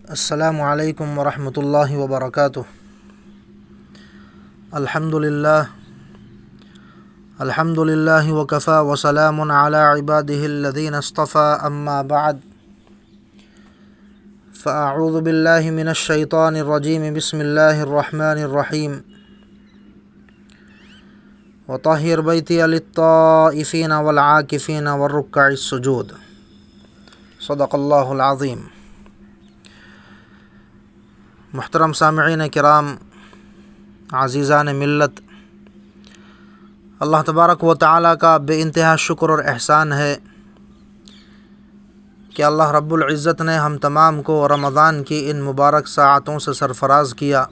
السلام علیکم ورحمۃ اللہ وبرکاتہ۔ الحمد للہ وکفی وسلام علی عبادہ الذین اصطفی، اما بعد فاعوذ باللہ من الشیطان الرجیم، بسم اللہ الرحمن الرحیم۔ وطہر بیتی للطائفین والعاکفین والرکع السجود، صدق اللہ العظیم۔ محترم سامعین کرام، عزیزان ملت، اللہ تبارک و تعالیٰ کا بے انتہا شکر اور احسان ہے کہ اللہ رب العزت نے ہم تمام کو رمضان کی ان مبارک ساعتوں سے سرفراز کیا۔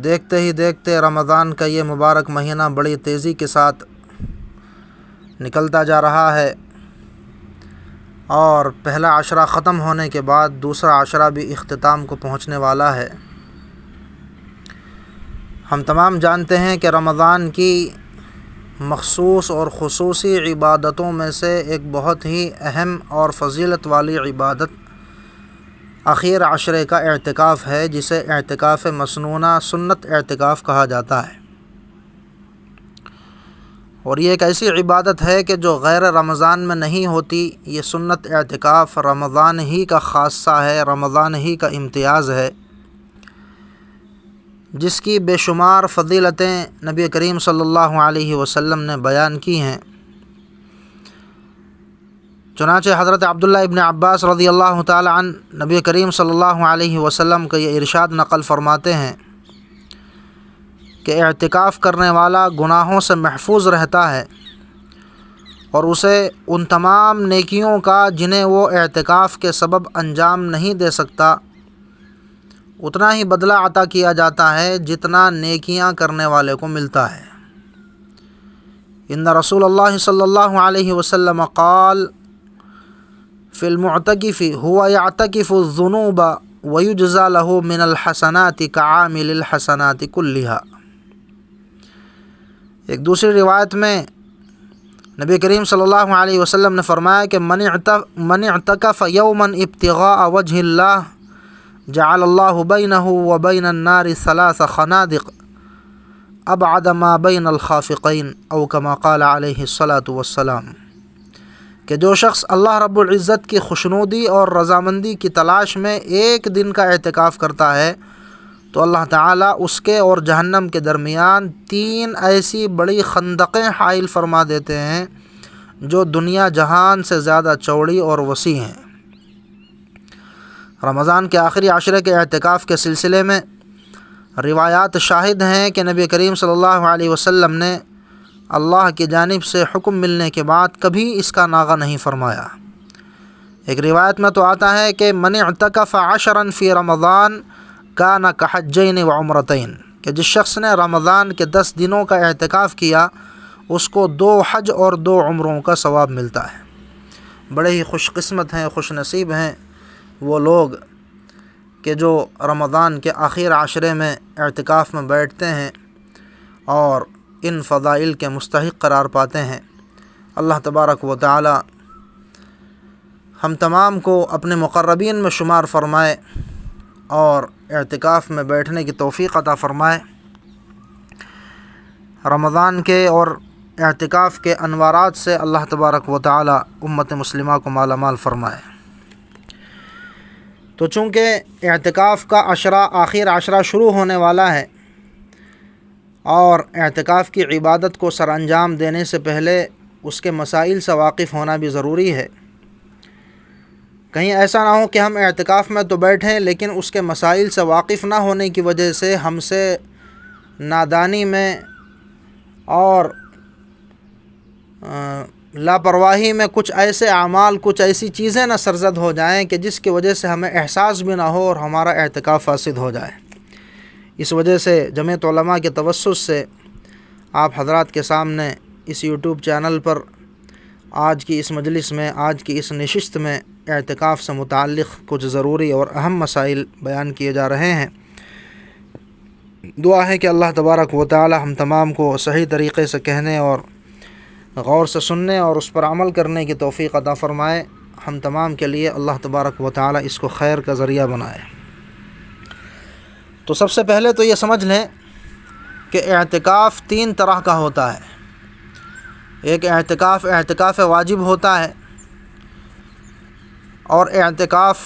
دیکھتے ہی دیکھتے رمضان کا یہ مبارک مہینہ بڑی تیزی کے ساتھ نکلتا جا رہا ہے، اور پہلا عشرہ ختم ہونے کے بعد دوسرا عشرہ بھی اختتام کو پہنچنے والا ہے۔ ہم تمام جانتے ہیں کہ رمضان کی مخصوص اور خصوصی عبادتوں میں سے ایک بہت ہی اہم اور فضیلت والی عبادت اخیر عشرے کا اعتکاف ہے، جسے اعتکاف مسنونہ سنت اعتکاف کہا جاتا ہے۔ اور یہ ایک ایسی عبادت ہے کہ جو غیر رمضان میں نہیں ہوتی۔ یہ سنت اعتکاف رمضان ہی کا خاصہ ہے، رمضان ہی کا امتیاز ہے، جس کی بے شمار فضیلتیں نبی کریم صلی اللہ علیہ وسلم نے بیان کی ہیں۔ چنانچہ حضرت عبداللہ ابن عباس رضی اللہ تعالی عنہ نبی کریم صلی اللہ علیہ وسلم کا یہ ارشاد نقل فرماتے ہیں کہ اعتکاف کرنے والا گناہوں سے محفوظ رہتا ہے، اور اسے ان تمام نیکیوں کا جنہیں وہ اعتکاف کے سبب انجام نہیں دے سکتا اتنا ہی بدلہ عطا کیا جاتا ہے جتنا نیکیاں کرنے والے کو ملتا ہے۔ ان رسول اللہ صلی اللہ علیہ وسلم قال فی المعتکف هو یعتکف الذنوب ویجزی له من الحسنات کعامل الحسنات کلها۔ ایک دوسری روایت میں نبی کریم صلی اللہ علیہ وسلم نے فرمایا کہ من اعتکف یوما ابتغاء وجہ اللہ جعل اللہ بینہ وبین النار ثلاث خنادق ابعد ما بین الخافقین، او کما قال علیہ الصلاۃ والسلام، کہ جو شخص اللہ رب العزت کی خوشنودی اور رضامندی کی تلاش میں ایک دن کا اعتکاف کرتا ہے تو اللہ تعالیٰ اس کے اور جہنم کے درمیان 3 ایسی بڑی خندقیں حائل فرما دیتے ہیں جو دنیا جہان سے زیادہ چوڑی اور وسیع ہیں۔ رمضان کے آخری عشرے کے اعتکاف کے سلسلے میں روایات شاہد ہیں کہ نبی کریم صلی اللہ علیہ وسلم نے اللہ کی جانب سے حکم ملنے کے بعد کبھی اس کا ناغہ نہیں فرمایا۔ ایک روایت میں تو آتا ہے کہ من اعتکف 10 فی رمضان کان کحجین وعمرتین، کہ جس شخص نے رمضان کے 10 دنوں کا اعتکاف کیا اس کو 2 حج اور 2 عمروں کا ثواب ملتا ہے۔ بڑے ہی خوش قسمت ہیں، خوش نصیب ہیں وہ لوگ کہ جو رمضان کے آخر عشرے میں اعتکاف میں بیٹھتے ہیں اور ان فضائل کے مستحق قرار پاتے ہیں۔ اللہ تبارک و تعالی ہم تمام کو اپنے مقربین میں شمار فرمائے اور اعتکاف میں بیٹھنے کی توفیق عطا فرمائے۔ رمضان کے اور اعتکاف کے انوارات سے اللہ تبارک و تعالی امت مسلمہ کو مالا مال فرمائے۔ تو چونکہ اعتکاف کا آخر عشرہ شروع ہونے والا ہے اور اعتکاف کی عبادت کو سر انجام دینے سے پہلے اس کے مسائل سے واقف ہونا بھی ضروری ہے۔ کہیں ایسا نہ ہو کہ ہم اعتکاف میں تو بیٹھیں لیکن اس کے مسائل سے واقف نہ ہونے کی وجہ سے ہم سے نادانی میں اور لاپرواہی میں کچھ ایسے اعمال، کچھ ایسی چیزیں نہ سرزد ہو جائیں کہ جس کی وجہ سے ہمیں احساس بھی نہ ہو اور ہمارا اعتکاف فاسد ہو جائے۔ اس وجہ سے جمعیت علماء کے توسط سے آپ حضرات کے سامنے اس یوٹیوب چینل پر آج کی اس مجلس میں، آج کی اس نشست میں اعتکاف سے متعلق کچھ ضروری اور اہم مسائل بیان کیے جا رہے ہیں۔ دعا ہے کہ اللہ تبارک و تعالی ہم تمام کو صحیح طریقے سے کہنے اور غور سے سننے اور اس پر عمل کرنے کی توفیق عطا فرمائے۔ ہم تمام کے لیے اللہ تبارک و تعالی اس کو خیر کا ذریعہ بنائے۔ تو سب سے پہلے تو یہ سمجھ لیں کہ اعتکاف 3 طرح کا ہوتا ہے۔ ایک اعتکاف واجب ہوتا ہے، اور اعتکاف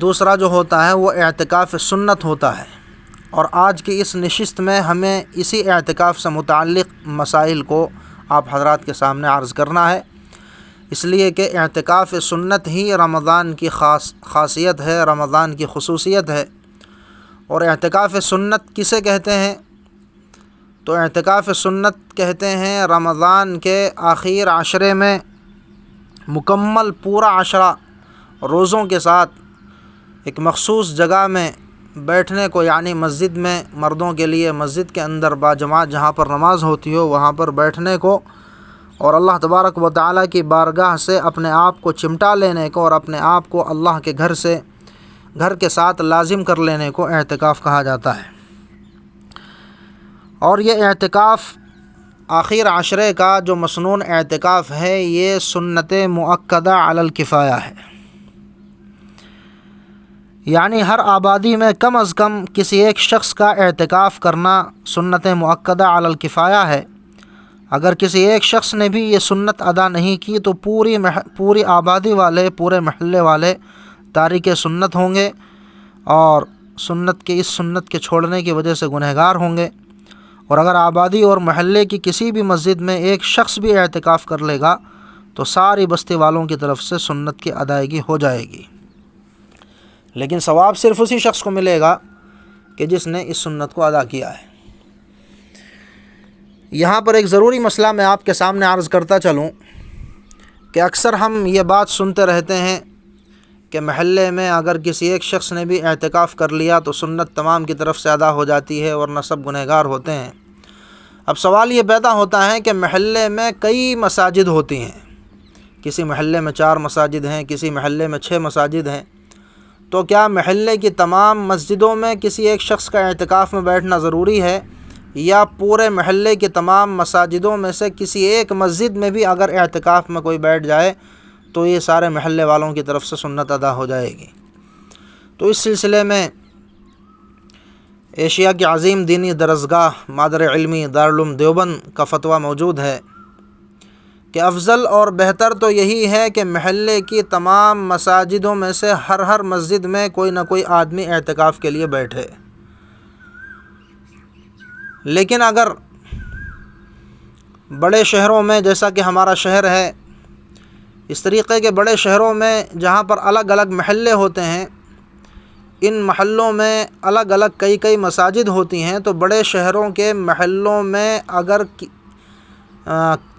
دوسرا جو ہوتا ہے وہ اعتکاف سنت ہوتا ہے۔ اور آج کی اس نشست میں ہمیں اسی اعتکاف سے متعلق مسائل کو آپ حضرات کے سامنے عرض کرنا ہے، اس لیے کہ اعتکاف سنت ہی رمضان کی خاصیت ہے، رمضان کی خصوصیت ہے۔ اور اعتکاف سنت کسے کہتے ہیں؟ تو اعتکاف سنت کہتے ہیں رمضان کے آخر عشرے میں مکمل پورا عشرہ روزوں کے ساتھ ایک مخصوص جگہ میں بیٹھنے کو، یعنی مسجد میں، مردوں کے لیے مسجد کے اندر باجماعت جہاں پر نماز ہوتی ہو وہاں پر بیٹھنے کو، اور اللہ تبارک و تعالیٰ کی بارگاہ سے اپنے آپ کو چمٹا لینے کو، اور اپنے آپ کو اللہ کے گھر کے ساتھ لازم کر لینے کو اعتکاف کہا جاتا ہے۔ اور یہ اعتکاف آخر عشرے کا جو مسنون اعتکاف ہے یہ سنت مؤکدہ علی الکفایہ ہے، یعنی ہر آبادی میں کم از کم کسی ایک شخص کا اعتکاف کرنا سنت مؤکدہ علی الکفایہ ہے۔ اگر کسی ایک شخص نے بھی یہ سنت ادا نہیں کی تو پوری آبادی والے، پورے محلے والے تارک سنت ہوں گے، اور اس سنت کے چھوڑنے کی وجہ سے گنہگار ہوں گے۔ اور اگر آبادی اور محلے کی کسی بھی مسجد میں ایک شخص بھی اعتکاف کر لے گا تو ساری بستی والوں کی طرف سے سنت کی ادائیگی ہو جائے گی، لیکن ثواب صرف اسی شخص کو ملے گا کہ جس نے اس سنت کو ادا کیا ہے۔ یہاں پر ایک ضروری مسئلہ میں آپ کے سامنے عرض کرتا چلوں کہ اکثر ہم یہ بات سنتے رہتے ہیں کہ محلے میں اگر کسی ایک شخص نے بھی اعتکاف کر لیا تو سنت تمام کی طرف سے ادا ہو جاتی ہے، ورنہ سب گنہگار ہوتے ہیں۔ اب سوال یہ پیدا ہوتا ہے کہ محلے میں کئی مساجد ہوتی ہیں، کسی محلے میں 4 مساجد ہیں، کسی محلے میں 6 مساجد ہیں، تو کیا محلے کی تمام مسجدوں میں کسی ایک شخص کا اعتکاف میں بیٹھنا ضروری ہے، یا پورے محلے کی تمام مساجدوں میں سے کسی ایک مسجد میں بھی اگر اعتکاف میں کوئی بیٹھ جائے تو یہ سارے محلے والوں کی طرف سے سنت ادا ہو جائے گی؟ تو اس سلسلے میں ایشیا کی عظیم دینی درسگاہ مادر علمی دارالعلوم دیوبند کا فتویٰ موجود ہے کہ افضل اور بہتر تو یہی ہے کہ محلے کی تمام مساجدوں میں سے ہر مسجد میں کوئی نہ کوئی آدمی اعتکاف کے لیے بیٹھے۔ لیکن اگر بڑے شہروں میں، جیسا کہ ہمارا شہر ہے، اس طریقے کے بڑے شہروں میں جہاں پر الگ الگ محلے ہوتے ہیں، ان محلوں میں الگ الگ کئی مساجد ہوتی ہیں، تو بڑے شہروں کے محلوں میں اگر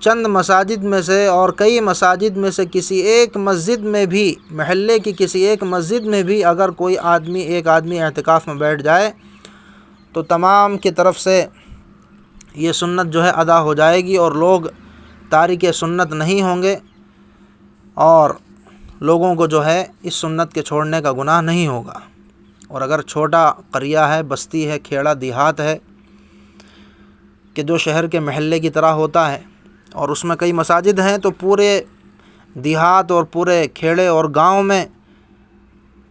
چند مساجد میں سے اور کئی مساجد میں سے کسی ایک مسجد میں بھی، محلے کی کسی ایک مسجد میں بھی اگر ایک آدمی اعتکاف میں بیٹھ جائے تو تمام کی طرف سے یہ سنت جو ہے ادا ہو جائے گی، اور لوگ تارک سنت نہیں ہوں گے، اور لوگوں کو جو ہے اس سنت کے چھوڑنے کا گناہ نہیں ہوگا۔ اور اگر چھوٹا قریہ ہے، بستی ہے، کھیڑا دیہات ہے کہ جو شہر کے محلے کی طرح ہوتا ہے اور اس میں کئی مساجد ہیں، تو پورے دیہات اور پورے کھیڑے اور گاؤں میں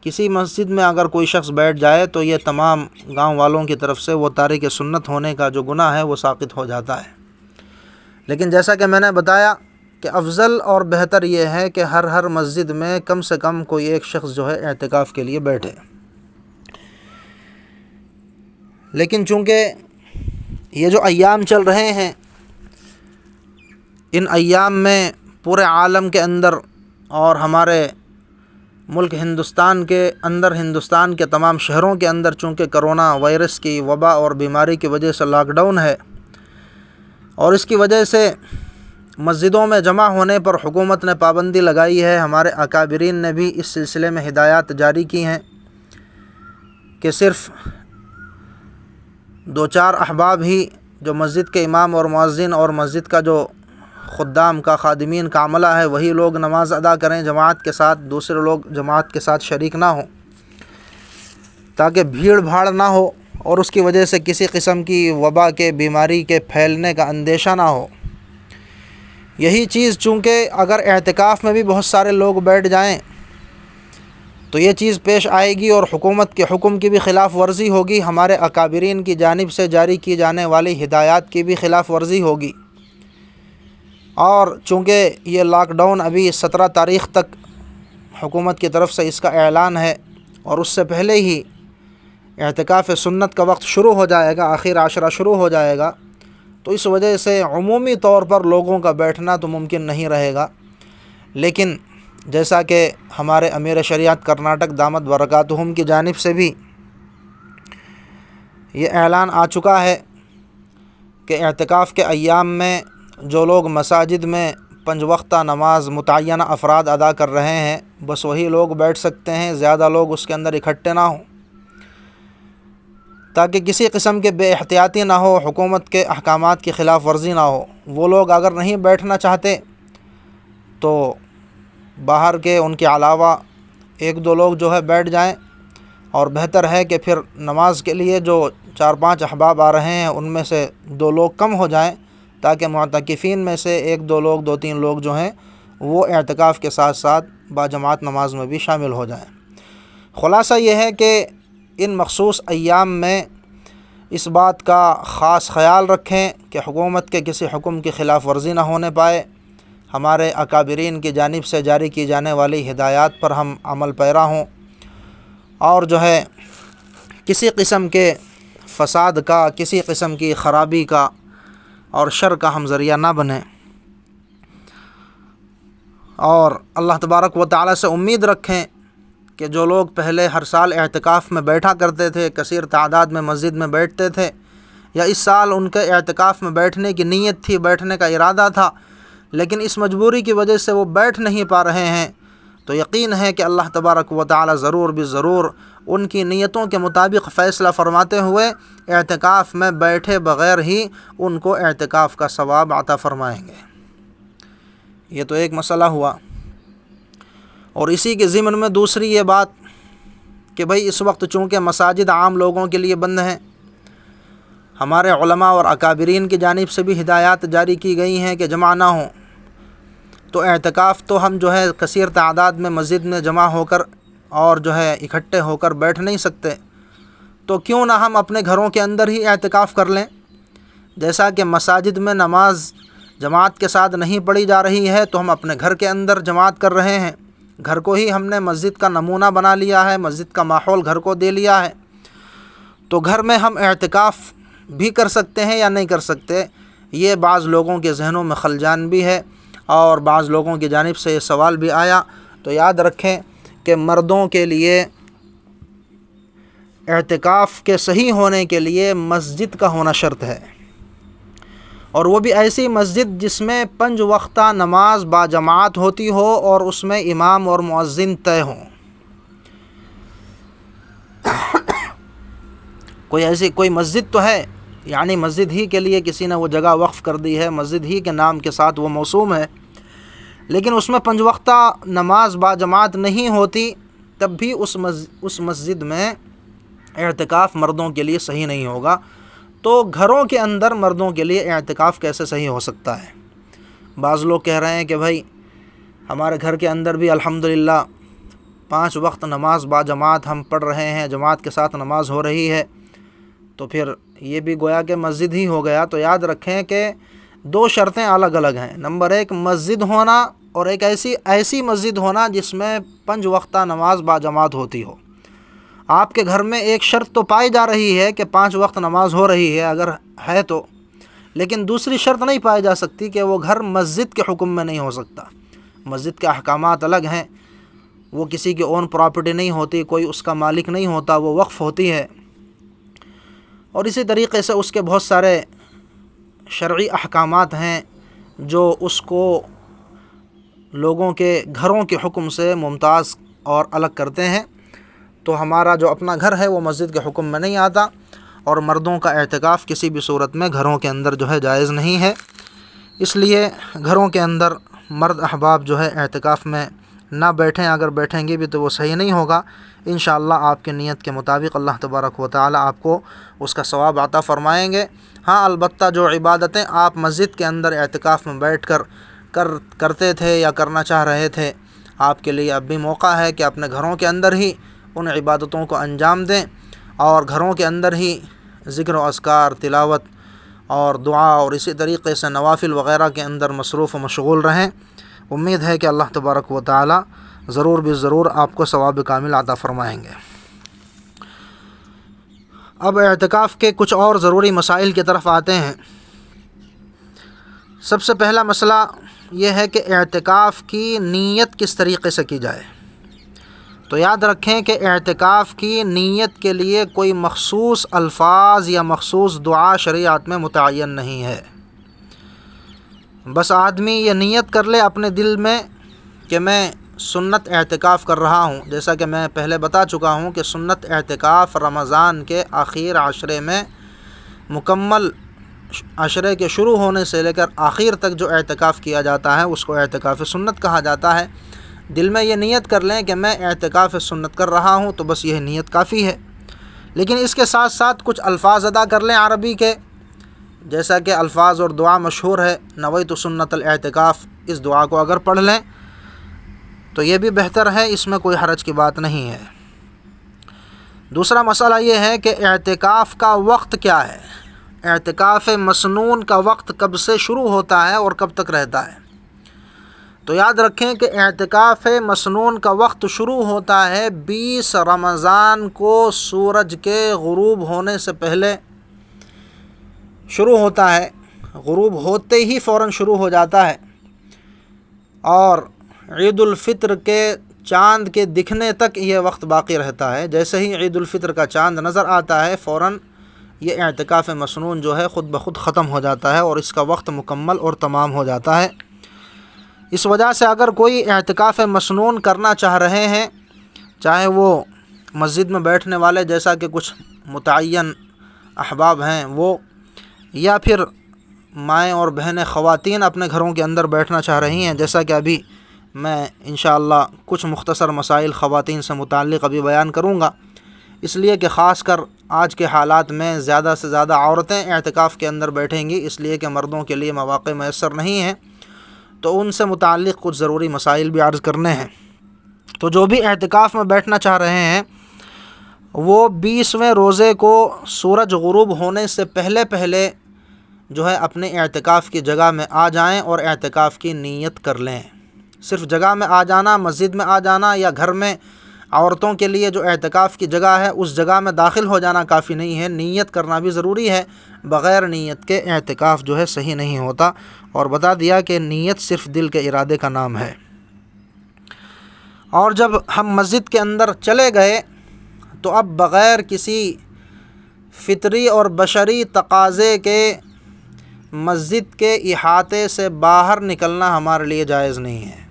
کسی مسجد میں اگر کوئی شخص بیٹھ جائے تو یہ تمام گاؤں والوں کی طرف سے وہ تارک سنت ہونے کا جو گناہ ہے وہ ساقط ہو جاتا ہے۔ لیکن جیسا کہ میں نے بتایا کہ افضل اور بہتر یہ ہے کہ ہر مسجد میں کم سے کم کوئی ایک شخص جو ہے اعتکاف کے لیے بیٹھے۔ لیکن چونکہ یہ جو ایام چل رہے ہیں، ان ایام میں پورے عالم کے اندر اور ہمارے ملک ہندوستان کے اندر، ہندوستان کے تمام شہروں کے اندر چونکہ کرونا وائرس کی وبا اور بیماری کی وجہ سے لاک ڈاؤن ہے، اور اس کی وجہ سے مسجدوں میں جمع ہونے پر حکومت نے پابندی لگائی ہے۔ ہمارے اکابرین نے بھی اس سلسلے میں ہدایات جاری کی ہیں کہ صرف 2-4 احباب ہی جو مسجد کے امام اور مؤذن اور مسجد کا جو خدام کا، خادمین کا عملہ ہے، وہی لوگ نماز ادا کریں جماعت کے ساتھ، دوسرے لوگ جماعت کے ساتھ شریک نہ ہوں، تاکہ بھیڑ بھاڑ نہ ہو اور اس کی وجہ سے کسی قسم کی وبا کے، بیماری کے پھیلنے کا اندیشہ نہ ہو۔ یہی چیز چونکہ اگر اعتکاف میں بھی بہت سارے لوگ بیٹھ جائیں تو یہ چیز پیش آئے گی اور حکومت کے حکم کی بھی خلاف ورزی ہوگی، ہمارے اکابرین کی جانب سے جاری کی جانے والی ہدایات کی بھی خلاف ورزی ہوگی۔ اور چونکہ یہ لاک ڈاؤن ابھی 17 تاریخ تک حکومت کی طرف سے اس کا اعلان ہے، اور اس سے پہلے ہی اعتکاف سنت کا وقت شروع ہو جائے گا، آخر عشرہ شروع ہو جائے گا، تو اس وجہ سے عمومی طور پر لوگوں کا بیٹھنا تو ممکن نہیں رہے گا۔ لیکن جیسا کہ ہمارے امیر شریعت کرناٹک دامت برکاتہم کی جانب سے بھی یہ اعلان آ چکا ہے کہ اعتکاف کے ایام میں جو لوگ مساجد میں 5 وقتہ نماز متعینہ افراد ادا کر رہے ہیں، بس وہی لوگ بیٹھ سکتے ہیں، زیادہ لوگ اس کے اندر اکٹھے نہ ہوں، تاکہ کسی قسم کے بے احتیاطی نہ ہو، حکومت کے احکامات کی خلاف ورزی نہ ہو۔ وہ لوگ اگر نہیں بیٹھنا چاہتے تو باہر کے ان کے علاوہ 1-2 لوگ جو ہے بیٹھ جائیں، اور بہتر ہے کہ پھر نماز کے لیے جو 4-5 احباب آ رہے ہیں ان میں سے 2 لوگ کم ہو جائیں، تاکہ معتکفین میں سے 1-2 لوگ 2-3 لوگ جو ہیں وہ اعتکاف کے ساتھ ساتھ باجماعت نماز میں بھی شامل ہو جائیں۔ خلاصہ یہ ہے کہ ان مخصوص ایام میں اس بات کا خاص خیال رکھیں کہ حکومت کے کسی حکم کی خلاف ورزی نہ ہونے پائے، ہمارے اکابرین کی جانب سے جاری کی جانے والی ہدایات پر ہم عمل پیرا ہوں، اور جو ہے کسی قسم کے فساد کا، کسی قسم کی خرابی کا اور شر کا ہم ذریعہ نہ بنیں، اور اللہ تبارک و تعالی سے امید رکھیں کہ جو لوگ پہلے ہر سال اعتکاف میں بیٹھا کرتے تھے، کثیر تعداد میں مسجد میں بیٹھتے تھے، یا اس سال ان کے اعتکاف میں بیٹھنے کی نیت تھی، بیٹھنے کا ارادہ تھا، لیکن اس مجبوری کی وجہ سے وہ بیٹھ نہیں پا رہے ہیں، تو یقین ہے کہ اللہ تبارک و تعالی ضرور ضرور ان کی نیتوں کے مطابق فیصلہ فرماتے ہوئے اعتکاف میں بیٹھے بغیر ہی ان کو اعتکاف کا ثواب عطا فرمائیں گے۔ یہ تو ایک مسئلہ ہوا، اور اسی کے ضمن میں دوسری یہ بات کہ بھئی اس وقت چونکہ مساجد عام لوگوں کے لیے بند ہیں، ہمارے علماء اور اکابرین کی جانب سے بھی ہدایات جاری کی گئی ہیں کہ جمع نہ ہوں، تو اعتکاف تو ہم جو ہے کثیر تعداد میں مسجد میں جمع ہو کر اور جو ہے اکٹھے ہو کر بیٹھ نہیں سکتے، تو کیوں نہ ہم اپنے گھروں کے اندر ہی اعتکاف کر لیں۔ جیسا کہ مساجد میں نماز جماعت کے ساتھ نہیں پڑھی جا رہی ہے، تو ہم اپنے گھر کے اندر جماعت کر رہے ہیں، گھر کو ہی ہم نے مسجد کا نمونہ بنا لیا ہے، مسجد کا ماحول گھر کو دے لیا ہے، تو گھر میں ہم اعتکاف بھی کر سکتے ہیں یا نہیں کر سکتے، یہ بعض لوگوں کے ذہنوں میں خلجان بھی ہے، اور بعض لوگوں کی جانب سے یہ سوال بھی آیا۔ تو یاد رکھیں کہ مردوں کے لیے اعتکاف کے صحیح ہونے کے لیے مسجد کا ہونا شرط ہے، اور وہ بھی ایسی مسجد جس میں 5 وقتہ نماز باجماعت ہوتی ہو اور اس میں امام اور مؤذن طے ہوں۔ کوئی مسجد تو ہے، یعنی مسجد ہی کے لیے کسی نے وہ جگہ وقف کر دی ہے، مسجد ہی کے نام کے ساتھ وہ موسوم ہے، لیکن اس میں 5 وقتہ نماز باجماعت نہیں ہوتی، تب بھی اس مسجد میں اعتکاف مردوں کے لیے صحیح نہیں ہوگا۔ تو گھروں کے اندر مردوں کے لیے اعتکاف کیسے صحیح ہو سکتا ہے؟ بعض لوگ کہہ رہے ہیں کہ بھائی ہمارے گھر کے اندر بھی الحمدللہ 5 وقت نماز باجماعت ہم پڑھ رہے ہیں، جماعت کے ساتھ نماز ہو رہی ہے، تو پھر یہ بھی گویا کہ مسجد ہی ہو گیا۔ تو یاد رکھیں کہ 2 شرطیں الگ الگ ہیں۔ نمبر 1 مسجد ہونا، اور ایک ایسی مسجد ہونا جس میں 5 وقتہ نماز باجماعت ہوتی ہو۔ آپ کے گھر میں ایک شرط تو پائی جا رہی ہے کہ 5 وقت نماز ہو رہی ہے اگر ہے تو، لیکن دوسری شرط نہیں پائی جا سکتی کہ وہ گھر مسجد کے حکم میں نہیں ہو سکتا۔ مسجد کے احکامات الگ ہیں، وہ کسی کی اون پراپرٹی نہیں ہوتی، کوئی اس کا مالک نہیں ہوتا، وہ وقف ہوتی ہے، اور اسی طریقے سے اس کے بہت سارے شرعی احکامات ہیں جو اس کو لوگوں کے گھروں کے حکم سے ممتاز اور الگ کرتے ہیں۔ تو ہمارا جو اپنا گھر ہے وہ مسجد کے حکم میں نہیں آتا، اور مردوں کا اعتکاف کسی بھی صورت میں گھروں کے اندر جو ہے جائز نہیں ہے۔ اس لیے گھروں کے اندر مرد احباب جو ہے اعتکاف میں نہ بیٹھیں، اگر بیٹھیں گے بھی تو وہ صحیح نہیں ہوگا۔ انشاءاللہ آپ کی نیت کے مطابق اللہ تبارک و تعالی آپ کو اس کا ثواب عطا فرمائیں گے۔ ہاں البتہ جو عبادتیں آپ مسجد کے اندر اعتکاف میں بیٹھ کر کرتے تھے یا کرنا چاہ رہے تھے، آپ کے لیے اب بھی موقع ہے کہ اپنے گھروں کے اندر ہی ان عبادتوں کو انجام دیں اور گھروں کے اندر ہی ذکر و اذکار، تلاوت اور دعا اور اسی طریقے سے نوافل وغیرہ کے اندر مصروف و مشغول رہیں۔ امید ہے کہ اللہ تبارک و تعالی ضرور ضرور آپ کو ثواب کامل عطا فرمائیں گے۔ اب اعتکاف کے کچھ اور ضروری مسائل کی طرف آتے ہیں۔ سب سے پہلا مسئلہ یہ ہے کہ اعتکاف کی نیت کس طریقے سے کی جائے۔ تو یاد رکھیں کہ اعتکاف کی نیت کے لیے کوئی مخصوص الفاظ یا مخصوص دعا شریعت میں متعین نہیں ہے۔ بس آدمی یہ نیت کر لے اپنے دل میں کہ میں سنت اعتکاف کر رہا ہوں، جیسا کہ میں پہلے بتا چکا ہوں کہ سنت اعتکاف رمضان کے آخر عشرے میں مکمل عشرے کے شروع ہونے سے لے کر آخر تک جو اعتکاف کیا جاتا ہے اس کو اعتکاف سنت کہا جاتا ہے۔ دل میں یہ نیت کر لیں کہ میں اعتکاف سنت کر رہا ہوں تو بس یہ نیت کافی ہے۔ لیکن اس کے ساتھ ساتھ کچھ الفاظ ادا کر لیں عربی کے، جیسا کہ الفاظ اور دعا مشہور ہے، نویت سنت الاعتکاف، اس دعا کو اگر پڑھ لیں تو یہ بھی بہتر ہے، اس میں کوئی حرج کی بات نہیں ہے۔ دوسرا مسئلہ یہ ہے کہ اعتکاف کا وقت کیا ہے، اعتکاف مسنون کا وقت کب سے شروع ہوتا ہے اور کب تک رہتا ہے۔ تو یاد رکھیں کہ اعتکاف مسنون کا وقت شروع ہوتا ہے 20 رمضان کو سورج کے غروب ہونے سے پہلے شروع ہوتا ہے، غروب ہوتے ہی فوراً شروع ہو جاتا ہے، اور عید الفطر کے چاند کے دکھنے تک یہ وقت باقی رہتا ہے۔ جیسے ہی عید الفطر کا چاند نظر آتا ہے فوراً یہ اعتکاف مسنون جو ہے خود بخود ختم ہو جاتا ہے اور اس کا وقت مکمل اور تمام ہو جاتا ہے۔ اس وجہ سے اگر کوئی اعتکاف مسنون کرنا چاہ رہے ہیں، چاہے وہ مسجد میں بیٹھنے والے جیسا کہ کچھ متعین احباب ہیں وہ، یا پھر مائیں اور بہنیں خواتین اپنے گھروں کے اندر بیٹھنا چاہ رہی ہیں، جیسا کہ ابھی میں انشاءاللہ کچھ مختصر مسائل خواتین سے متعلق ابھی بیان کروں گا، اس لیے کہ خاص کر آج کے حالات میں زیادہ سے زیادہ عورتیں اعتکاف کے اندر بیٹھیں گی، اس لیے کہ مردوں کے لیے مواقع میسر نہیں ہیں، تو ان سے متعلق کچھ ضروری مسائل بھی عرض کرنے ہیں۔ تو جو بھی اعتکاف میں بیٹھنا چاہ رہے ہیں وہ 20ویں روزے کو سورج غروب ہونے سے پہلے جو ہے اپنے اعتکاف کی جگہ میں آ جائیں اور اعتکاف کی نیت کر لیں۔ صرف جگہ میں آ جانا، مسجد میں آ جانا یا گھر میں عورتوں کے لیے جو اعتکاف کی جگہ ہے اس جگہ میں داخل ہو جانا کافی نہیں ہے، نیت کرنا بھی ضروری ہے۔ بغیر نیت کے اعتکاف جو ہے صحیح نہیں ہوتا، اور بتا دیا کہ نیت صرف دل کے ارادے کا نام ہے۔ اور جب ہم مسجد کے اندر چلے گئے تو اب بغیر کسی فطری اور بشری تقاضے کے مسجد کے احاطے سے باہر نکلنا ہمارے لیے جائز نہیں ہے۔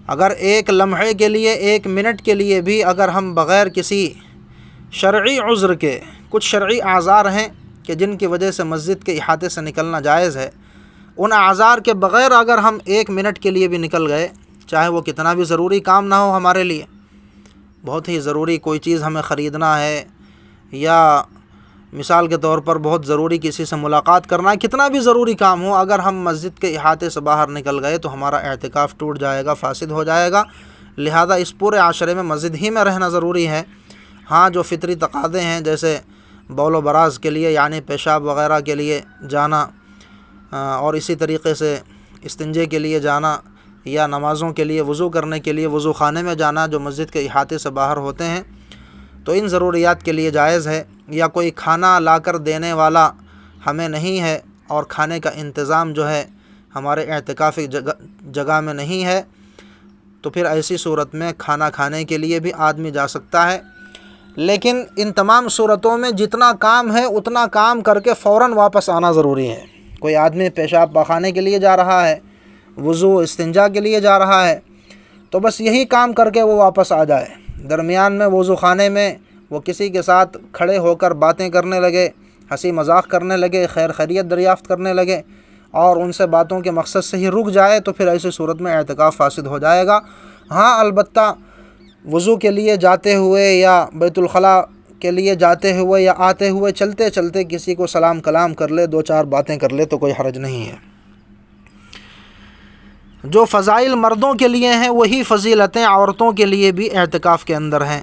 اگر ایک لمحے کے لیے، ایک منٹ کے لیے بھی اگر ہم بغیر کسی شرعی عذر کے، کچھ شرعی اعذار ہیں کہ جن کی وجہ سے مسجد کے احاطے سے نکلنا جائز ہے، ان اعذار کے بغیر اگر ہم ایک منٹ کے لیے بھی نکل گئے، چاہے وہ کتنا بھی ضروری کام نہ ہو ہمارے لیے، بہت ہی ضروری کوئی چیز ہمیں خریدنا ہے، یا مثال کے طور پر بہت ضروری کسی سے ملاقات کرنا ہے، کتنا بھی ضروری کام ہو، اگر ہم مسجد کے احاطے سے باہر نکل گئے تو ہمارا اعتکاف ٹوٹ جائے گا، فاسد ہو جائے گا۔ لہذا اس پورے عشرے میں مسجد ہی میں رہنا ضروری ہے۔ ہاں جو فطری تقاضے ہیں جیسے بول و براز کے لیے یعنی پیشاب وغیرہ کے لیے جانا، اور اسی طریقے سے استنجے کے لیے جانا، یا نمازوں کے لیے وضو کرنے کے لیے وضو خانے میں جانا جو مسجد کے احاطے سے باہر ہوتے ہیں، تو ان ضروریات کے لیے جائز ہے۔ یا کوئی کھانا لا کر دینے والا ہمیں نہیں ہے اور کھانے کا انتظام جو ہے ہمارے اعتکافی جگہ میں نہیں ہے، تو پھر ایسی صورت میں کھانا کھانے کے لیے بھی آدمی جا سکتا ہے۔ لیکن ان تمام صورتوں میں جتنا کام ہے اتنا کام کر کے فوراً واپس آنا ضروری ہے۔ کوئی آدمی پیشاب پاخانے کے لیے جا رہا ہے، وضو استنجا کے لیے جا رہا ہے، تو بس یہی کام کر کے وہ واپس آ جائے۔ درمیان میں وضو خانے میں وہ کسی کے ساتھ کھڑے ہو کر باتیں کرنے لگے، ہنسی مذاق کرنے لگے، خیر خیریت دریافت کرنے لگے، اور ان سے باتوں کے مقصد سے ہی رک جائے تو پھر ایسی صورت میں اعتکاف فاسد ہو جائے گا۔ ہاں البتہ وضو کے لیے جاتے ہوئے یا بیت الخلاء کے لیے جاتے ہوئے یا آتے ہوئے چلتے چلتے کسی کو سلام کلام کر لے، دو چار باتیں کر لے تو کوئی حرج نہیں ہے۔ جو فضائل مردوں کے لیے ہیں وہی فضیلتیں عورتوں کے لیے بھی اعتکاف کے اندر ہیں،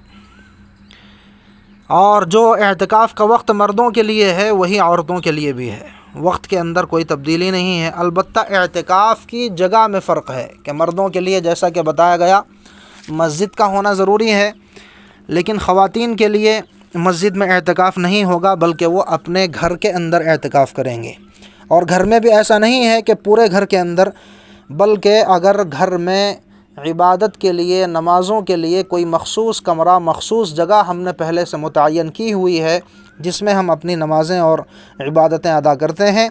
اور جو اعتکاف کا وقت مردوں کے لیے ہے وہی عورتوں کے لیے بھی ہے، وقت کے اندر کوئی تبدیلی نہیں ہے۔ البتہ اعتکاف کی جگہ میں فرق ہے کہ مردوں کے لیے جیسا کہ بتایا گیا مسجد کا ہونا ضروری ہے، لیکن خواتین کے لیے مسجد میں اعتکاف نہیں ہوگا بلکہ وہ اپنے گھر کے اندر اعتکاف کریں گے۔ اور گھر میں بھی ایسا نہیں ہے کہ پورے گھر کے اندر، بلکہ اگر گھر میں عبادت کے لیے، نمازوں کے لیے کوئی مخصوص کمرہ، مخصوص جگہ ہم نے پہلے سے متعین کی ہوئی ہے جس میں ہم اپنی نمازیں اور عبادتیں ادا کرتے ہیں،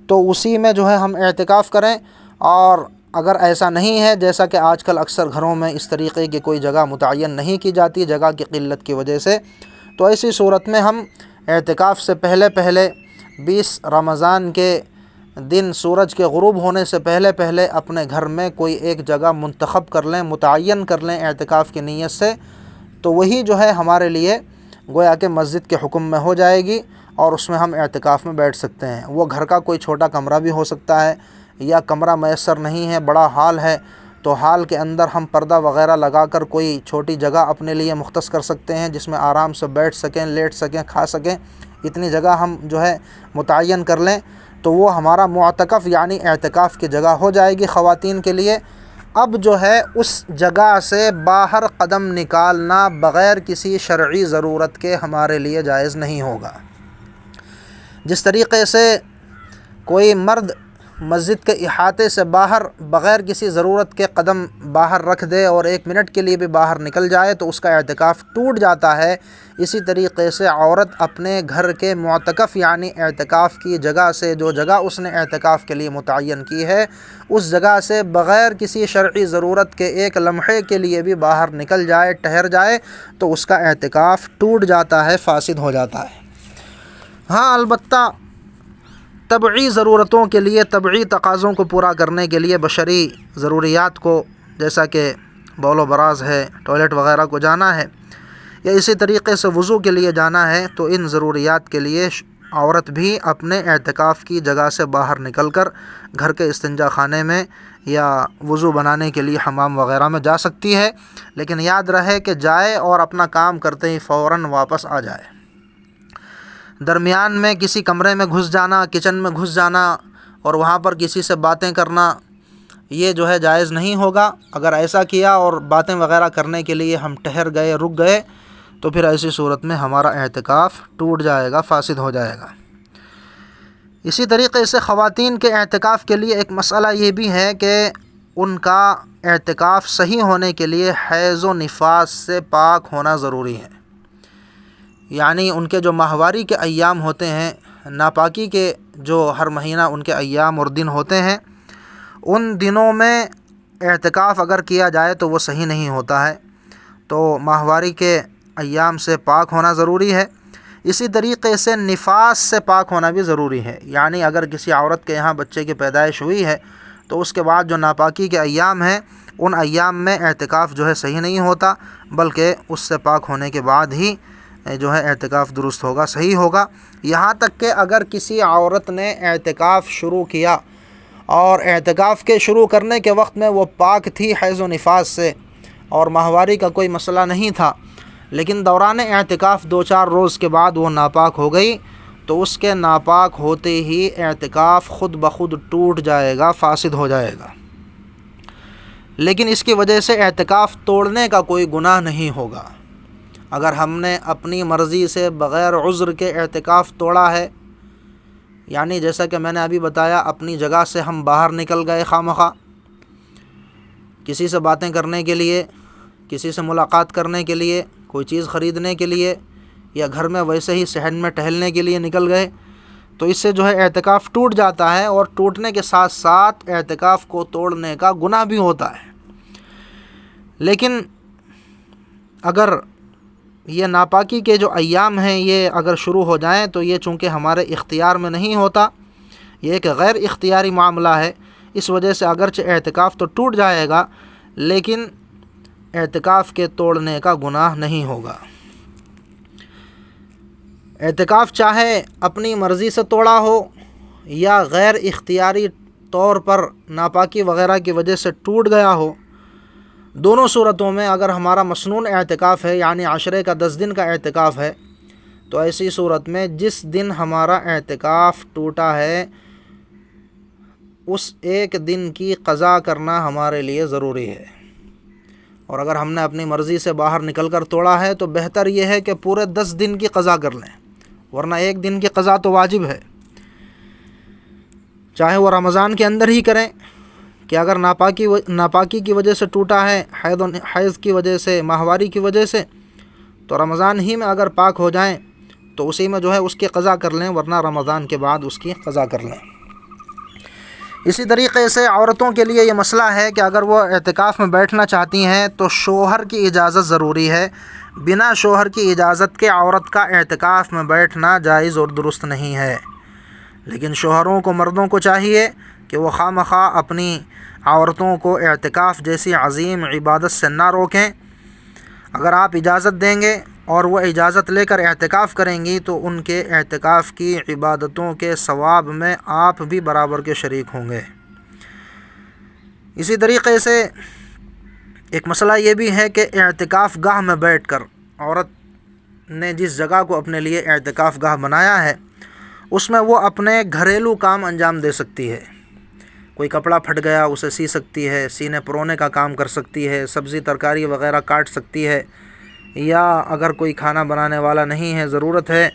تو اسی میں جو ہے ہم اعتکاف کریں۔ اور اگر ایسا نہیں ہے، جیسا کہ آج کل اکثر گھروں میں اس طریقے کی کوئی جگہ متعین نہیں کی جاتی جگہ کی قلت کی وجہ سے، تو ایسی صورت میں ہم اعتکاف سے پہلے 20 رمضان کے دن سورج کے غروب ہونے سے پہلے اپنے گھر میں کوئی ایک جگہ منتخب کر لیں، متعین کر لیں اعتکاف کی نیت سے، تو وہی جو ہے ہمارے لیے گویا کہ مسجد کے حکم میں ہو جائے گی اور اس میں ہم اعتکاف میں بیٹھ سکتے ہیں۔ وہ گھر کا کوئی چھوٹا کمرہ بھی ہو سکتا ہے، یا کمرہ میسر نہیں ہے، بڑا ہال ہے، تو ہال کے اندر ہم پردہ وغیرہ لگا کر کوئی چھوٹی جگہ اپنے لیے مختص کر سکتے ہیں جس میں آرام سے بیٹھ سکیں، لیٹ سکیں، کھا سکیں، اتنی جگہ ہم جو ہے متعین کر لیں، تو وہ ہمارا معتکف یعنی اعتکاف کی جگہ ہو جائے گی خواتین کے لیے۔ اب جو ہے اس جگہ سے باہر قدم نکالنا بغیر کسی شرعی ضرورت کے ہمارے لیے جائز نہیں ہوگا۔ جس طریقے سے کوئی مرد مسجد کے احاطے سے باہر بغیر کسی ضرورت کے قدم باہر رکھ دے اور 1 منٹ کے لیے بھی باہر نکل جائے تو اس کا اعتکاف ٹوٹ جاتا ہے، اسی طریقے سے عورت اپنے گھر کے معتکف یعنی اعتکاف کی جگہ سے، جو جگہ اس نے اعتکاف کے لیے متعین کی ہے، اس جگہ سے بغیر کسی شرعی ضرورت کے 1 لمحے کے لیے بھی باہر نکل جائے، ٹھہر جائے، تو اس کا اعتکاف ٹوٹ جاتا ہے، فاسد ہو جاتا ہے۔ ہاں، البتہ طبعی ضرورتوں کے لیے، طبعی تقاضوں کو پورا کرنے کے لیے، بشری ضروریات کو، جیسا کہ بول و براز ہے، ٹوائلٹ وغیرہ کو جانا ہے، یا اسی طریقے سے وضو کے لیے جانا ہے، تو ان ضروریات کے لیے عورت بھی اپنے اعتکاف کی جگہ سے باہر نکل کر گھر کے استنجا خانے میں یا وضو بنانے کے لیے حمام وغیرہ میں جا سکتی ہے، لیکن یاد رہے کہ جائے اور اپنا کام کرتے ہی فوراً واپس آ جائے۔ درمیان میں کسی کمرے میں گھس جانا، کچن میں گھس جانا اور وہاں پر کسی سے باتیں کرنا، یہ جو ہے جائز نہیں ہوگا۔ اگر ایسا کیا اور باتیں وغیرہ کرنے کے لیے ہم ٹھہر گئے، رک گئے، تو پھر ایسی صورت میں ہمارا اعتکاف ٹوٹ جائے گا، فاسد ہو جائے گا۔ اسی طریقے سے خواتین کے اعتکاف کے لیے ایک مسئلہ یہ بھی ہے کہ ان کا اعتکاف صحیح ہونے کے لیے حیض و نفاس سے پاک ہونا ضروری ہے، یعنی ان کے جو ماہواری کے ایام ہوتے ہیں، ناپاکی کے جو ہر مہینہ ان کے ایام اور دن ہوتے ہیں، ان دنوں میں اعتکاف اگر کیا جائے تو وہ صحیح نہیں ہوتا ہے، تو ماہواری کے ایام سے پاک ہونا ضروری ہے۔ اسی طریقے سے نفاس سے پاک ہونا بھی ضروری ہے، یعنی اگر کسی عورت کے یہاں بچے کی پیدائش ہوئی ہے تو اس کے بعد جو ناپاکی کے ایام ہیں، ان ایام میں اعتکاف جو ہے صحیح نہیں ہوتا، بلکہ اس سے پاک ہونے کے بعد ہی جو ہے اعتکاف درست ہوگا، صحیح ہوگا۔ یہاں تک کہ اگر کسی عورت نے اعتکاف شروع کیا اور اعتکاف کے شروع کرنے کے وقت میں وہ پاک تھی حیض و نفاس سے اور ماہواری کا کوئی مسئلہ نہیں تھا، لیکن دوران اعتکاف 2-4 روز کے بعد وہ ناپاک ہو گئی، تو اس کے ناپاک ہوتے ہی اعتکاف خود بخود ٹوٹ جائے گا، فاسد ہو جائے گا، لیکن اس کی وجہ سے اعتکاف توڑنے کا کوئی گناہ نہیں ہوگا۔ اگر ہم نے اپنی مرضی سے بغیر عذر کے اعتکاف توڑا ہے، یعنی جیسا کہ میں نے ابھی بتایا، اپنی جگہ سے ہم باہر نکل گئے خواہ کسی سے باتیں کرنے کے لیے، کسی سے ملاقات کرنے کے لیے، کوئی چیز خریدنے کے لیے، یا گھر میں ویسے ہی صحن میں ٹہلنے کے لیے نکل گئے، تو اس سے جو ہے اعتکاف ٹوٹ جاتا ہے، اور ٹوٹنے کے ساتھ ساتھ اعتکاف کو توڑنے کا گناہ بھی ہوتا ہے۔ لیکن اگر یہ ناپاکی کے جو ایام ہیں یہ اگر شروع ہو جائیں تو یہ چونکہ ہمارے اختیار میں نہیں ہوتا، یہ ایک غیر اختیاری معاملہ ہے، اس وجہ سے اگرچہ اعتکاف تو ٹوٹ جائے گا لیکن اعتکاف کے توڑنے کا گناہ نہیں ہوگا۔ اعتکاف چاہے اپنی مرضی سے توڑا ہو یا غیر اختیاری طور پر ناپاکی وغیرہ کی وجہ سے ٹوٹ گیا ہو، دونوں صورتوں میں اگر ہمارا مسنون اعتکاف ہے یعنی عشرے کا 10 دن کا اعتکاف ہے، تو ایسی صورت میں جس دن ہمارا اعتکاف ٹوٹا ہے اس ایک دن کی قضا کرنا ہمارے لیے ضروری ہے۔ اور اگر ہم نے اپنی مرضی سے باہر نکل کر توڑا ہے تو بہتر یہ ہے کہ پورے 10 دن کی قضا کر لیں، ورنہ ایک دن کی قضا تو واجب ہے، چاہے وہ رمضان کے اندر ہی کریں کہ اگر ناپاکی کی وجہ سے ٹوٹا ہے، حیض کی وجہ سے، ماہواری کی وجہ سے، تو رمضان ہی میں اگر پاک ہو جائیں تو اسی میں جو ہے اس کی قضا کر لیں، ورنہ رمضان کے بعد اس کی قضا کر لیں۔ اسی طریقے سے عورتوں کے لیے یہ مسئلہ ہے کہ اگر وہ اعتکاف میں بیٹھنا چاہتی ہیں تو شوہر کی اجازت ضروری ہے، بنا شوہر کی اجازت کے عورت کا اعتکاف میں بیٹھنا جائز اور درست نہیں ہے۔ لیکن شوہروں کو، مردوں کو چاہیے کہ وہ خواہ مخواہ اپنی عورتوں کو اعتکاف جیسی عظیم عبادت سے نہ روکیں۔ اگر آپ اجازت دیں گے اور وہ اجازت لے کر اعتکاف کریں گی تو ان کے اعتکاف کی عبادتوں کے ثواب میں آپ بھی برابر کے شریک ہوں گے۔ اسی طریقے سے ایک مسئلہ یہ بھی ہے کہ اعتکاف گاہ میں بیٹھ کر عورت نے جس جگہ کو اپنے لیے اعتکاف گاہ بنایا ہے اس میں وہ اپنے گھریلو کام انجام دے سکتی ہے۔ کوئی کپڑا پھٹ گیا اسے سی سکتی ہے، سینے پرونے کا کام کر سکتی ہے، سبزی ترکاری وغیرہ کاٹ سکتی ہے، یا اگر کوئی کھانا بنانے والا نہیں ہے، ضرورت ہے،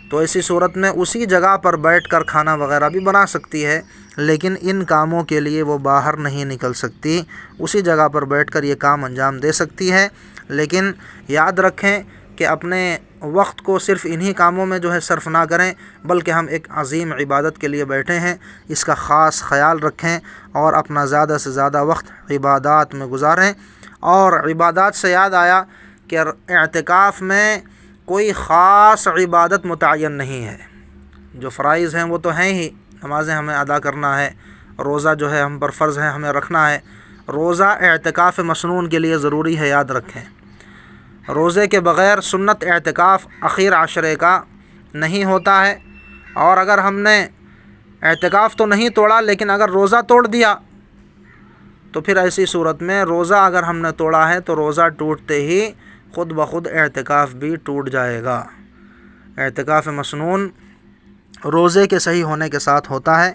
تو ایسی صورت میں اسی جگہ پر بیٹھ کر کھانا وغیرہ بھی بنا سکتی ہے، لیکن ان کاموں کے لیے وہ باہر نہیں نکل سکتی، اسی جگہ پر بیٹھ کر یہ کام انجام دے سکتی ہے۔ لیکن یاد رکھیں کہ اپنے وقت کو صرف انہی کاموں میں جو ہے صرف نہ کریں، بلکہ ہم ایک عظیم عبادت کے لیے بیٹھے ہیں، اس کا خاص خیال رکھیں اور اپنا زیادہ سے زیادہ وقت عبادات میں گزاریں۔ اور عبادات سے یاد آیا کہ اعتکاف میں کوئی خاص عبادت متعین نہیں ہے، جو فرائض ہیں وہ تو ہیں ہی، نمازیں ہمیں ادا کرنا ہے، روزہ جو ہے ہم پر فرض ہے ہمیں رکھنا ہے، روزہ اعتکاف مسنون کے لیے ضروری ہے، یاد رکھیں۔ روزے کے بغیر سنت اعتکاف اخیر عشرے کا نہیں ہوتا ہے، اور اگر ہم نے اعتکاف تو نہیں توڑا لیکن اگر روزہ توڑ دیا تو پھر ایسی صورت میں روزہ اگر ہم نے توڑا ہے تو روزہ ٹوٹتے ہی خود بخود اعتکاف بھی ٹوٹ جائے گا۔ اعتکاف مسنون روزے کے صحیح ہونے کے ساتھ ہوتا ہے،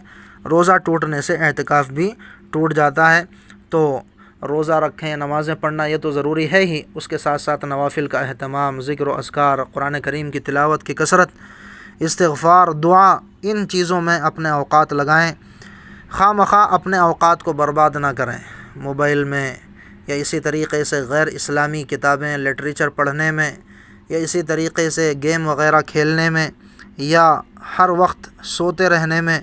روزہ ٹوٹنے سے اعتکاف بھی ٹوٹ جاتا ہے۔ تو روزہ رکھیں، نمازیں پڑھنا یہ تو ضروری ہے ہی، اس کے ساتھ ساتھ نوافل کا اہتمام، ذکر و اذکار، قرآن کریم کی تلاوت کی کثرت، استغفار، دعا، ان چیزوں میں اپنے اوقات لگائیں۔ خواہ مخواہ اپنے اوقات کو برباد نہ کریں، موبائل میں یا اسی طریقے سے غیر اسلامی کتابیں، لٹریچر پڑھنے میں، یا اسی طریقے سے گیم وغیرہ کھیلنے میں، یا ہر وقت سوتے رہنے میں،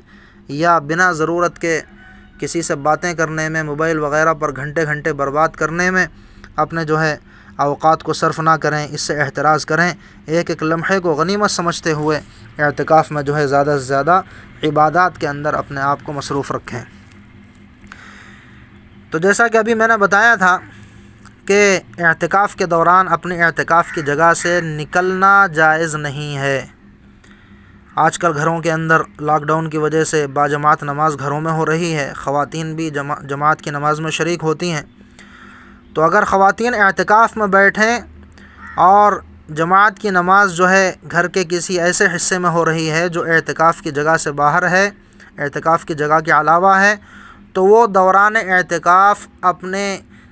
یا بنا ضرورت کے کسی سے باتیں کرنے میں، موبائل وغیرہ پر گھنٹے گھنٹے برباد کرنے میں اپنے جو ہے اوقات کو صرف نہ کریں، اس سے احتراز کریں۔ ایک ایک لمحے کو غنیمت سمجھتے ہوئے اعتکاف میں جو ہے زیادہ سے زیادہ عبادات کے اندر اپنے آپ کو مصروف رکھیں۔ تو جیسا کہ ابھی میں نے بتایا تھا کہ اعتکاف کے دوران اپنی اعتکاف کی جگہ سے نکلنا جائز نہیں ہے۔ آج کل گھروں کے اندر لاک ڈاؤن کی وجہ سے باجماعت نماز گھروں میں ہو رہی ہے، خواتین بھی جماعت کی نماز میں شریک ہوتی ہیں، تو اگر خواتین اعتکاف میں بیٹھیں اور جماعت کی نماز جو ہے گھر کے کسی ایسے حصے میں ہو رہی ہے جو اعتکاف کی جگہ سے باہر ہے، اعتکاف کی جگہ کے علاوہ ہے، تو وہ دوران اعتکاف اپنے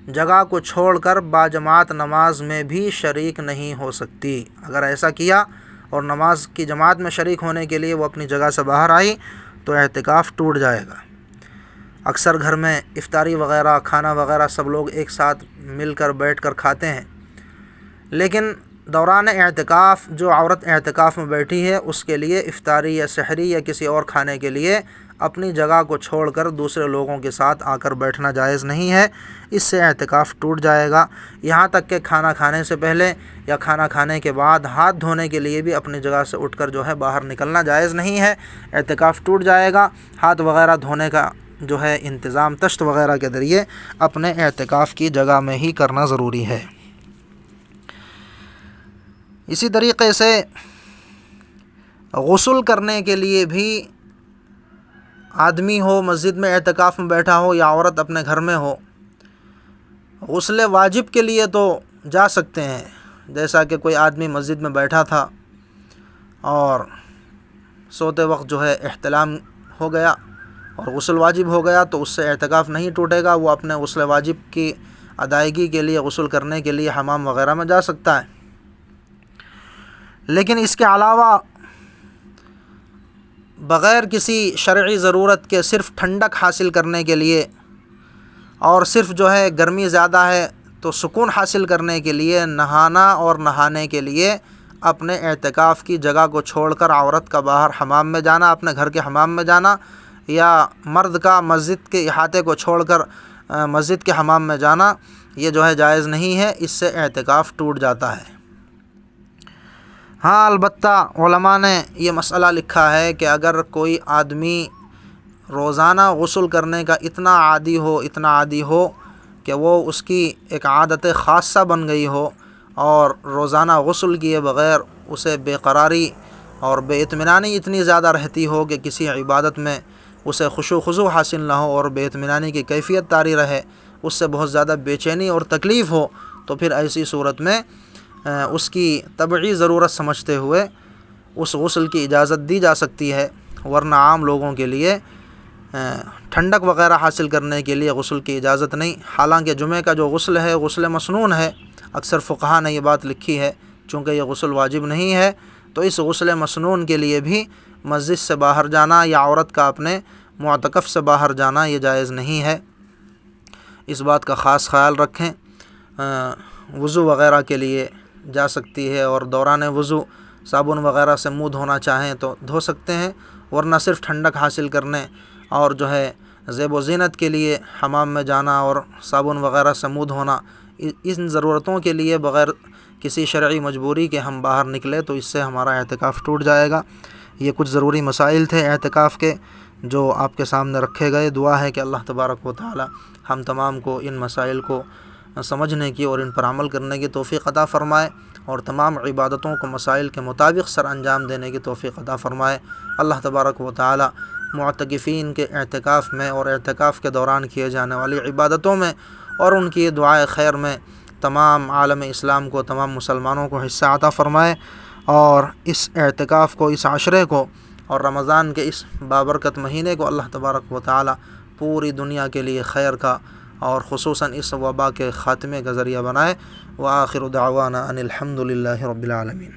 جگہ کو چھوڑ کر باجماعت نماز میں بھی شریک نہیں ہو سکتی۔ اگر ایسا کیا اور نماز کی جماعت میں شریک ہونے کے لیے وہ اپنی جگہ سے باہر آئی تو اعتکاف ٹوٹ جائے گا۔ اکثر گھر میں افطاری وغیرہ، کھانا وغیرہ سب لوگ ایک ساتھ مل کر بیٹھ کر کھاتے ہیں، لیکن دوران اعتکاف جو عورت اعتکاف میں بیٹھی ہے اس کے لیے افطاری یا سحری یا کسی اور کھانے کے لیے اپنی جگہ کو چھوڑ کر دوسرے لوگوں کے ساتھ آ کر بیٹھنا جائز نہیں ہے، اس سے اعتکاف ٹوٹ جائے گا۔ یہاں تک کہ کھانا کھانے سے پہلے یا کھانا کھانے کے بعد ہاتھ دھونے کے لیے بھی اپنی جگہ سے اٹھ کر جو ہے باہر نکلنا جائز نہیں ہے، اعتکاف ٹوٹ جائے گا۔ ہاتھ وغیرہ دھونے کا جو ہے انتظام طشت وغیرہ کے ذریعے اپنے اعتکاف کی جگہ میں ہی کرنا ضروری ہے۔ اسی طریقے سے غسل کرنے کے لیے بھی آدمی ہو مسجد میں اعتکاف میں بیٹھا ہو یا عورت اپنے گھر میں ہو، غسل واجب کے لیے تو جا سکتے ہیں. جیسا کہ کوئی آدمی مسجد میں بیٹھا تھا اور سوتے وقت جو ہے احتلام ہو گیا اور غسل واجب ہو گیا تو اس سے اعتکاف نہیں ٹوٹے گا، وہ اپنے غسل واجب کی ادائیگی کے لیے غسل کرنے کے لیے حمام وغیرہ میں جا سکتا ہے. لیکن اس کے علاوہ بغیر کسی شرعی ضرورت کے صرف ٹھنڈک حاصل کرنے کے لیے اور صرف جو ہے گرمی زیادہ ہے تو سکون حاصل کرنے کے لیے نہانا اور نہانے کے لیے اپنے اعتکاف کی جگہ کو چھوڑ کر عورت کا باہر حمام میں جانا، اپنے گھر کے حمام میں جانا، یا مرد کا مسجد کے احاطے کو چھوڑ کر مسجد کے حمام میں جانا، یہ جو ہے جائز نہیں ہے، اس سے اعتکاف ٹوٹ جاتا ہے. ہاں البتہ علماء نے یہ مسئلہ لکھا ہے کہ اگر کوئی آدمی روزانہ غسل کرنے کا اتنا عادی ہو کہ وہ اس کی ایک عادت خاصہ بن گئی ہو اور روزانہ غسل کیے بغیر اسے بے قراری اور بے اطمینانی اتنی زیادہ رہتی ہو کہ کسی عبادت میں اسے خشوع و خضوع حاصل نہ ہو اور بے اطمینانی کی کیفیت طاری رہے، اس سے بہت زیادہ بے چینی اور تکلیف ہو، تو پھر ایسی صورت میں اس کی طبعی ضرورت سمجھتے ہوئے اس غسل کی اجازت دی جا سکتی ہے، ورنہ عام لوگوں کے لیے ٹھنڈک وغیرہ حاصل کرنے کے لیے غسل کی اجازت نہیں. حالانکہ جمعہ کا جو غسل ہے غسل مسنون ہے، اکثر فقہا نے یہ بات لکھی ہے، چونکہ یہ غسل واجب نہیں ہے تو اس غسل مسنون کے لیے بھی مسجد سے باہر جانا یا عورت کا اپنے معتکف سے باہر جانا یہ جائز نہیں ہے. اس بات کا خاص خیال رکھیں. وضو وغیرہ کے لیے جا سکتی ہے اور دوران وضو صابن وغیرہ سے منہ دھونا چاہیں تو دھو سکتے ہیں، ورنہ صرف ٹھنڈک حاصل کرنے اور جو ہے زیب و زینت کے لیے حمام میں جانا اور صابن وغیرہ سے منہ دھونا، ان ضرورتوں کے لیے بغیر کسی شرعی مجبوری کے ہم باہر نکلے تو اس سے ہمارا اعتکاف ٹوٹ جائے گا. یہ کچھ ضروری مسائل تھے اعتکاف کے جو آپ کے سامنے رکھے گئے. دعا ہے کہ اللہ تبارک و تعالی ہم تمام کو ان مسائل کو سمجھنے کی اور ان پر عمل کرنے کی توفیق عطا فرمائے اور تمام عبادتوں کو مسائل کے مطابق سر انجام دینے کی توفیق عطا فرمائے. اللہ تبارک و تعالی معتکفین کے اعتکاف میں اور اعتکاف کے دوران کیے جانے والی عبادتوں میں اور ان کی دعائے خیر میں تمام عالم اسلام کو، تمام مسلمانوں کو حصہ عطا فرمائے، اور اس اعتکاف کو، اس عشرے کو اور رمضان کے اس بابرکت مہینے کو اللہ تبارک و تعالی پوری دنیا کے لیے خیر کا اور خصوصاً اس وبا کے خاتمے کا ذریعہ بنائے. وآخر دعوانا ان الحمد للہ رب العالمین.